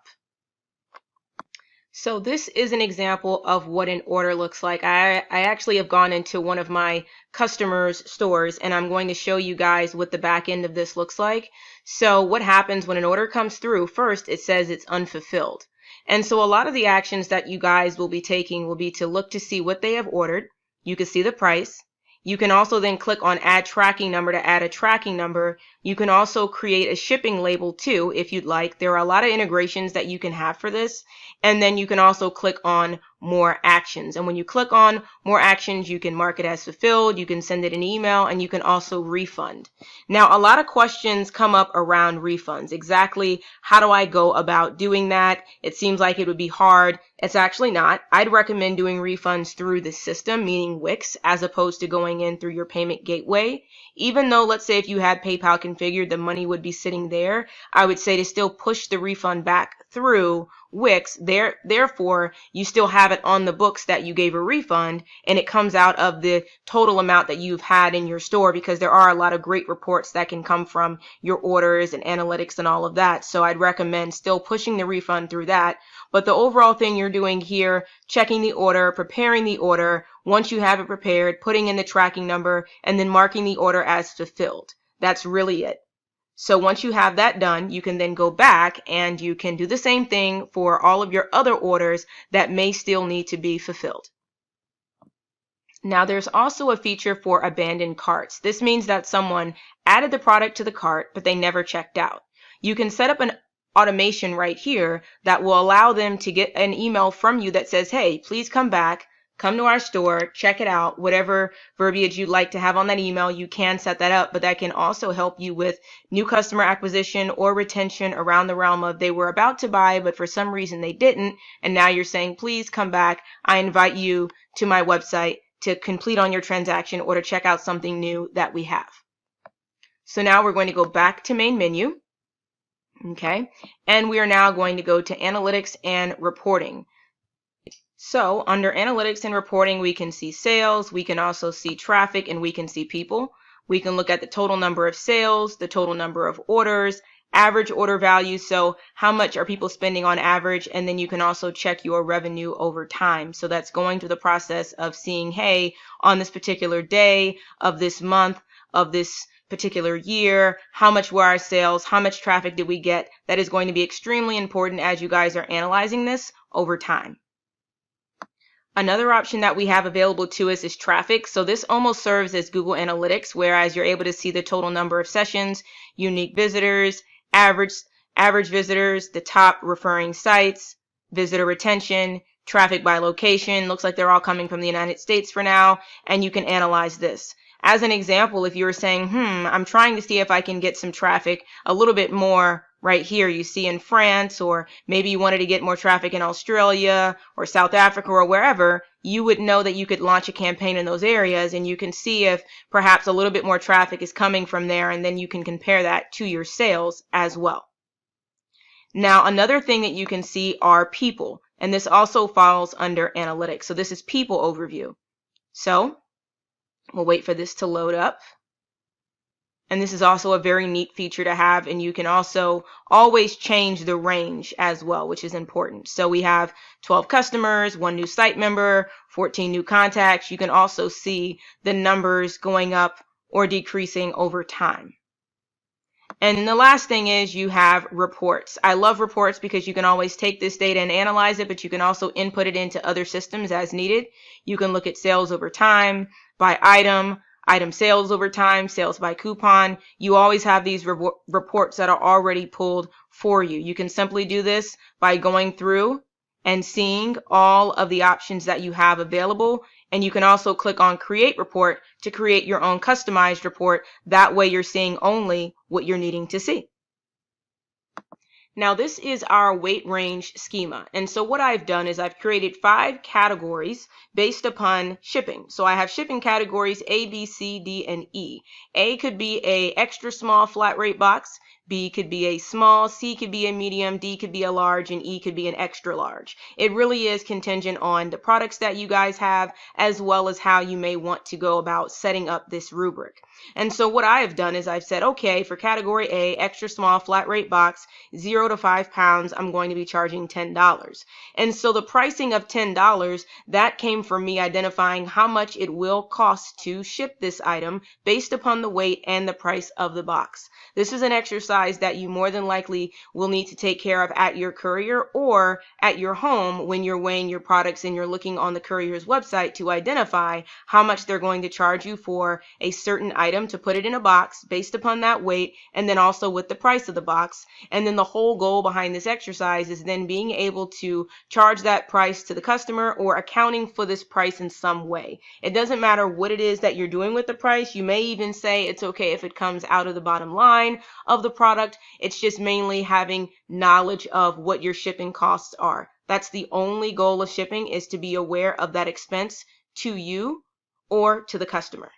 So this is an example of what an order looks like. I actually have gone into one of my customers' stores and I'm going to show you guys what the back end of this looks like. So what happens when an order comes through? First, it says it's unfulfilled. And so a lot of the actions that you guys will be taking will be to look to see what they have ordered. You can see the price. You can also then click on Add Tracking Number to add a tracking number. You can also create a shipping label too if you'd like. There are a lot of integrations that you can have for this. And then you can also click on More Actions. And when you click on More Actions, you can mark it as fulfilled, you can send it an email, and you can also refund. Now, a lot of questions come up around refunds. Exactly how do I go about doing that? It seems like it would be hard. It's actually not. I'd recommend doing refunds through the system, meaning Wix, as opposed to going in through your payment gateway. Even though, let's say if you had PayPal configured, the money would be sitting there, I would say to still push the refund back through Wix. Therefore, you still have it on the books that you gave a refund, and it comes out of the total amount that you've had in your store, because there are a lot of great reports that can come from your orders and analytics and all of that. So I'd recommend still pushing the refund through that. But the overall thing you're doing here, checking the order, preparing the order, once you have it prepared, putting in the tracking number, and then marking the order as fulfilled. That's really it. So once you have that done, you can then go back and you can do the same thing for all of your other orders that may still need to be fulfilled. Now there's also a feature for abandoned carts. This means that someone added the product to the cart, but they never checked out. You can set up an automation right here that will allow them to get an email from you that says, hey, please come back. Come to our store, check it out, whatever verbiage you'd like to have on that email, you can set that up, but that can also help you with new customer acquisition or retention around the realm of they were about to buy, but for some reason they didn't, and now you're saying, please come back. I invite you to my website to complete on your transaction or to check out something new that we have. So now we're going to go back to main menu, okay, and we are now going to go to analytics and reporting. So under analytics and reporting, we can see sales, we can also see traffic, and we can see people. We can look at the total number of sales, the total number of orders, average order value, so how much are people spending on average, and then you can also check your revenue over time. So that's going through the process of seeing, hey, on this particular day of this month, of this particular year, how much were our sales, how much traffic did we get? That is going to be extremely important as you guys are analyzing this over time. Another option that we have available to us is traffic. So this almost serves as Google Analytics, whereas you're able to see the total number of sessions, unique visitors, average visitors, the top referring sites, visitor retention, traffic by location. Looks like they're all coming from the United States for now, and you can analyze this. As an example, if you were saying, I'm trying to see if I can get some traffic a little bit more right here, you see in France, or maybe you wanted to get more traffic in Australia or South Africa or wherever, you would know that you could launch a campaign in those areas, and you can see if perhaps a little bit more traffic is coming from there, and then you can compare that to your sales as well. Now, another thing that you can see are people, and this also falls under analytics. So this is people overview. So we'll wait for this to load up. And this is also a very neat feature to have, and you can also always change the range as well, which is important. So we have 12 customers, 1 new site member, 14 new contacts. You can also see the numbers going up or decreasing over time. And the last thing is you have reports. I love reports because you can always take this data and analyze it, but you can also input it into other systems as needed. You can look at sales over time, by item sales over time, sales by coupon. You always have these reports that are already pulled for you. You can simply do this by going through and seeing all of the options that you have available. And you can also click on Create Report to create your own customized report. That way you're seeing only what you're needing to see. Now this is our weight range schema. And so what I've done is I've created 5 categories based upon shipping. So I have shipping categories A, B, C, D, and E. A could be a extra small flat rate box. B could be a small, C could be a medium, D could be a large, and E could be an extra large. It really is contingent on the products that you guys have, as well as how you may want to go about setting up this rubric. And so what I have done is I've said, okay, for category A, extra small flat rate box, 0 to 5 pounds, I'm going to be charging $10. And so the pricing of $10, that came from me identifying how much it will cost to ship this item based upon the weight and the price of the box. This is an exercise that you more than likely will need to take care of at your courier or at your home when you're weighing your products and you're looking on the courier's website to identify how much they're going to charge you for a certain item to put it in a box based upon that weight, and then also with the price of the box. And then the whole goal behind this exercise is then being able to charge that price to the customer or accounting for this price in some way. It doesn't matter what it is that you're doing with the price. You may even say it's okay if it comes out of the bottom line of the product. It's just mainly having knowledge of what your shipping costs are. That's the only goal of shipping, is to be aware of that expense to you or to the customer.